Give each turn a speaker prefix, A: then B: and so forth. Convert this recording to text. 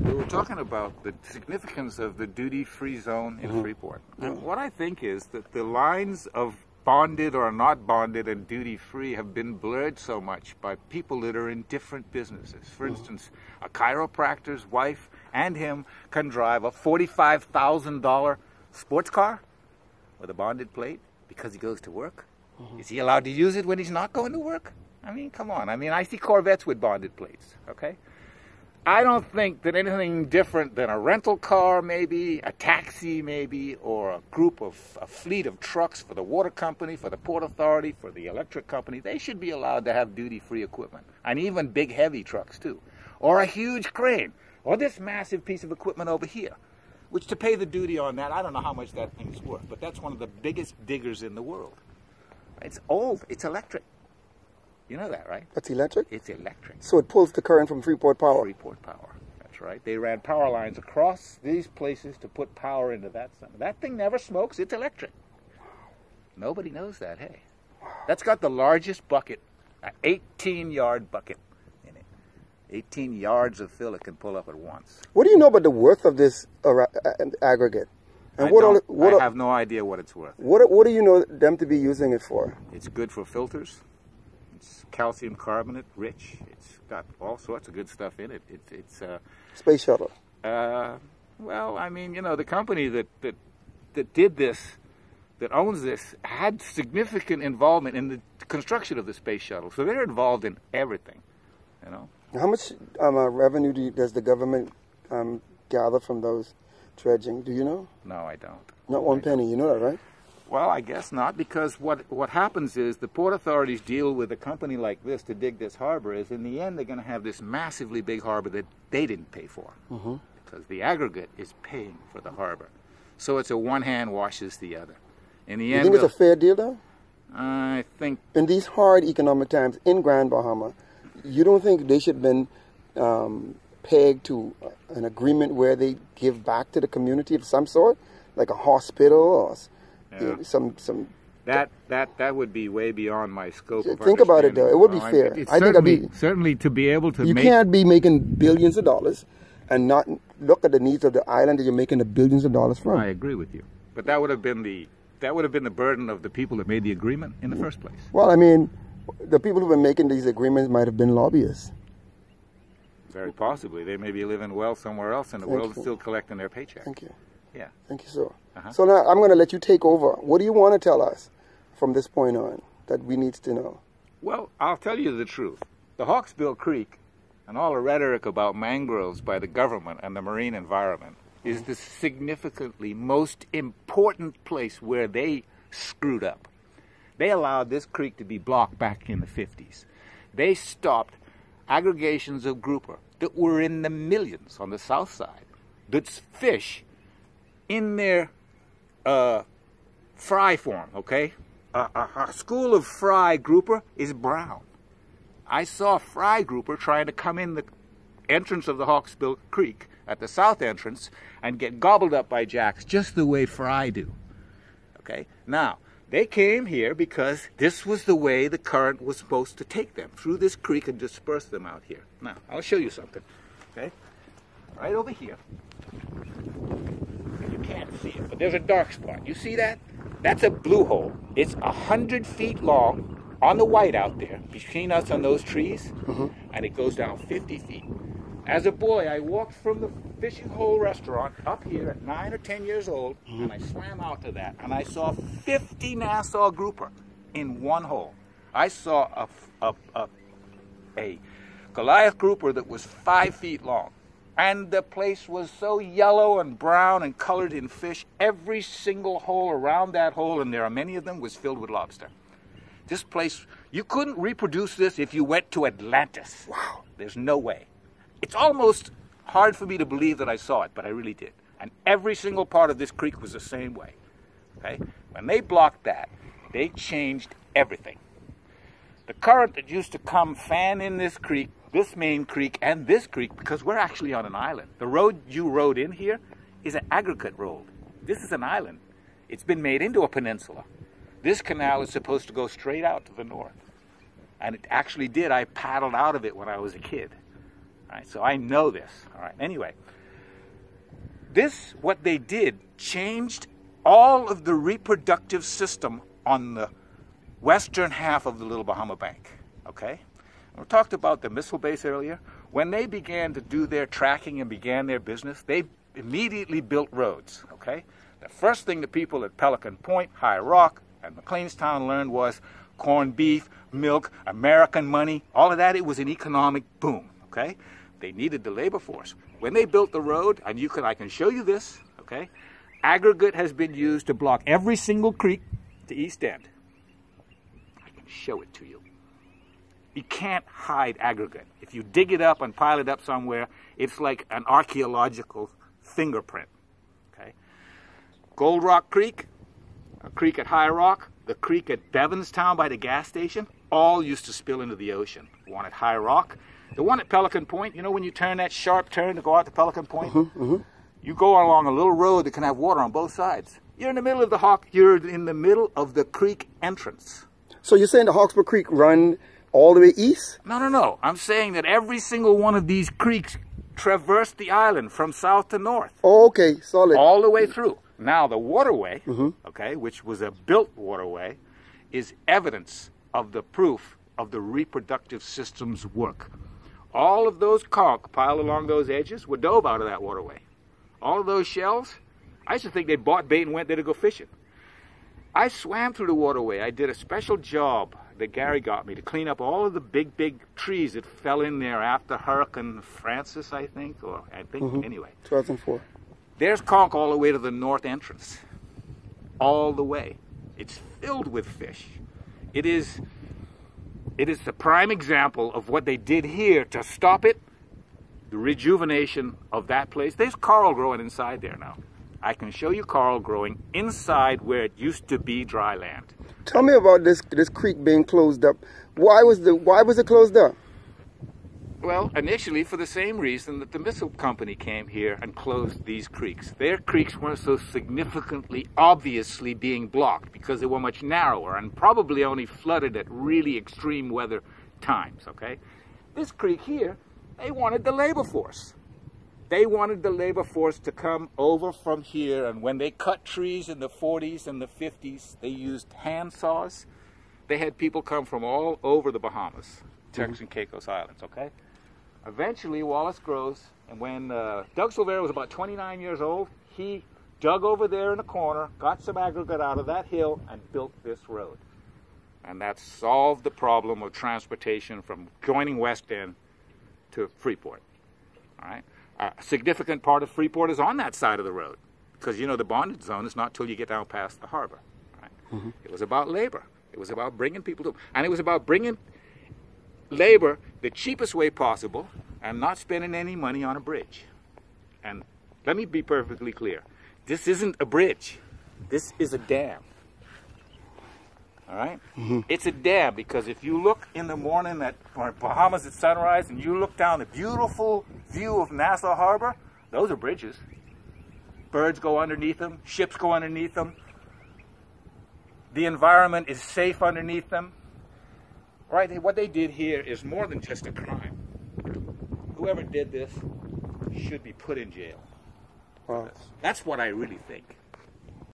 A: We were talking about the significance of the duty-free zone in Freeport. And what I think is that the lines of bonded or not bonded and duty-free have been blurred so much by people that are in different businesses. For instance, a chiropractor's wife and him can drive a $45,000 sports car with a bonded plate because he goes to work. Is he allowed to use it when he's not going to work? I mean, come on. I mean, I see Corvettes with bonded plates, okay? I don't think that anything different than a rental car, maybe, a taxi, maybe, or a fleet of trucks for the water company, for the port authority, for the electric company, they should be allowed to have duty-free equipment, and even big, heavy trucks, too. Or a huge crane, or this massive piece of equipment over here, which to pay the duty on that, I don't know how much that thing's worth, but that's one of the biggest diggers in the world. It's old. It's electric. You know that, right?
B: That's electric?
A: It's electric.
B: So it pulls the current from Freeport Power?
A: Freeport Power. That's right. They ran power lines across these places to put power into that center. That thing never smokes. It's electric. Nobody knows that, hey. That's got the largest bucket, an 18-yard bucket in it. 18 yards of fill it can pull up at once.
B: What do you know about the worth of this aggregate? And
A: I have no idea what it's worth.
B: What do you know them to be using it for?
A: It's good for filters. It's calcium carbonate rich. It's got all sorts of good stuff in it. It's
B: Space shuttle.
A: Well, I mean, you know, the company that did this, that owns this, had significant involvement in the construction of the space shuttle. So they're involved in everything, you know.
B: How much revenue does the government gather from those dredging? Do you know?
A: No, I don't.
B: Not one penny. You know that, right?
A: Well, I guess not, because what happens is the port authorities deal with a company like this to dig this harbor is in the end they're going to have this massively big harbor that they didn't pay for, because the aggregate is paying for the harbor. So it's a one hand washes the other. In the end,
B: you think it's a fair deal, though?
A: I think...
B: In these hard economic times in Grand Bahama, you don't think they should have been pegged to an agreement where they give back to the community of some sort, like a hospital or...
A: Yeah. That would be way beyond my scope of
B: Think about it, though. It would be fair.
A: I think certainly to be able to
B: you can't be making billions of dollars and not look at the needs of the island that you're making the billions of dollars from.
A: I agree with you, but that would have been the burden of the people that made the agreement in the first place.
B: Well, I mean, the people who've been making these agreements might have been lobbyists.
A: Very possibly, they may be living well somewhere else, and the world's still collecting their paycheck.
B: Thank you.
A: Yeah.
B: Thank you, sir. So now I'm going to let you take over. What do you want to tell us from this point on that we need to know?
A: Well, I'll tell you the truth. The Hawksbill Creek and all the rhetoric about mangroves by the government and the marine environment is the significantly most important place where they screwed up. They allowed this creek to be blocked back in the 50s. They stopped aggregations of grouper that were in the millions on the south side, that's fish in their fry form, okay? A school of fry grouper is brown. I saw fry grouper trying to come in the entrance of the Hawksbill Creek at the south entrance and get gobbled up by jacks just the way fry do, okay? Now, they came here because this was the way the current was supposed to take them, through this creek and disperse them out here. Now, I'll show you something, okay? Right over here. Can't see it, but there's a dark spot. You see that? That's a blue hole. It's 100 feet long on the white out there between us and those trees, and it goes down 50 feet. As a boy, I walked from the fishing hole restaurant up here at 9 or 10 years old, and I swam out to that, and I saw 50 Nassau grouper in one hole. I saw a Goliath grouper that was 5 feet long. And the place was so yellow and brown and colored in fish. Every single hole around that hole, and there are many of them, was filled with lobster. This place, you couldn't reproduce this if you went to Atlantis. Wow. There's no way. It's almost hard for me to believe that I saw it, but I really did. And every single part of this creek was the same way. Okay? When they blocked that, they changed everything. The current that used to come fan in this creek, this main creek, and this creek, because we're actually on an island. The road you rode in here is an aggregate road. This is an island. It's been made into a peninsula. This canal is supposed to go straight out to the north. And it actually did. I paddled out of it when I was a kid. right? So I know this. All right. Anyway, what they did, changed all of the reproductive system on the western half of the Little Bahama Bank. Okay. We talked about the missile base earlier. When they began to do their tracking and began their business, they immediately built roads. Okay. The first thing the people at Pelican Point, High Rock, and McLeanstown learned was corned beef, milk, American money, all of that. It was an economic boom. Okay. They needed the labor force. When they built the road, and I can show you this. Okay. Aggregate has been used to block every single creek to East End. I can show it to you. You can't hide aggregate. If you dig it up and pile it up somewhere, it's like an archaeological fingerprint. Okay? Gold Rock Creek, a creek at High Rock, the creek at Bevanstown by the gas station, all used to spill into the ocean. The one at High Rock, the one at Pelican Point, you know when you turn that sharp turn to go out to Pelican Point? You go along a little road that can have water on both sides. You're in the middle of the creek entrance.
B: So you're saying the Hawkesbury Creek run all the way east?
A: No. I'm saying that every single one of these creeks traversed the island from south to north.
B: Oh, okay, solid.
A: All the way through. Now, the waterway, okay, which was a built waterway, is evidence of the proof of the reproductive system's work. All of those conch piled along those edges were dove out of that waterway. All of those shells, I used to think they bought bait and went there to go fishing. I swam through the waterway. I did a special job that Gary got me to clean up all of the big trees that fell in there after Hurricane Francis, anyway.
B: 2004.
A: There's conch all the way to the north entrance. All the way. It's filled with fish. It is the prime example of what they did here to stop it, the rejuvenation of that place. There's coral growing inside there now. I can show you coral growing inside where it used to be dry land.
B: Tell me about this creek being closed up. Why was it closed up?
A: Well, initially for the same reason that the missile company came here and closed these creeks. Their creeks weren't so significantly, obviously being blocked because they were much narrower and probably only flooded at really extreme weather times, okay? This creek here, they wanted the labor force. They wanted the labor force to come over from here, and when they cut trees in the 40s and the 50s, they used hand saws. They had people come from all over the Bahamas, Turks and Caicos Islands, okay? Eventually, Wallace Groves, and when Doug Silvera was about 29 years old, he dug over there in a corner, got some aggregate out of that hill, and built this road. And that solved the problem of transportation from joining West End to Freeport, all right? A significant part of Freeport is on that side of the road because, you know, the bondage zone is not till you get down past the harbor. Right? It was about labor. It was about bringing people to, and it was about bringing labor the cheapest way possible and not spending any money on a bridge. And let me be perfectly clear. This isn't a bridge. This is a dam. All right? It's a dam because if you look in the morning at Bahamas at sunrise and you look down the beautiful view of Nassau Harbor, those are bridges. Birds go underneath them. Ships go underneath them. The environment is safe underneath them. Right? What they did here is more than just a crime. Whoever did this should be put in jail.
B: Wow.
A: That's what I really think.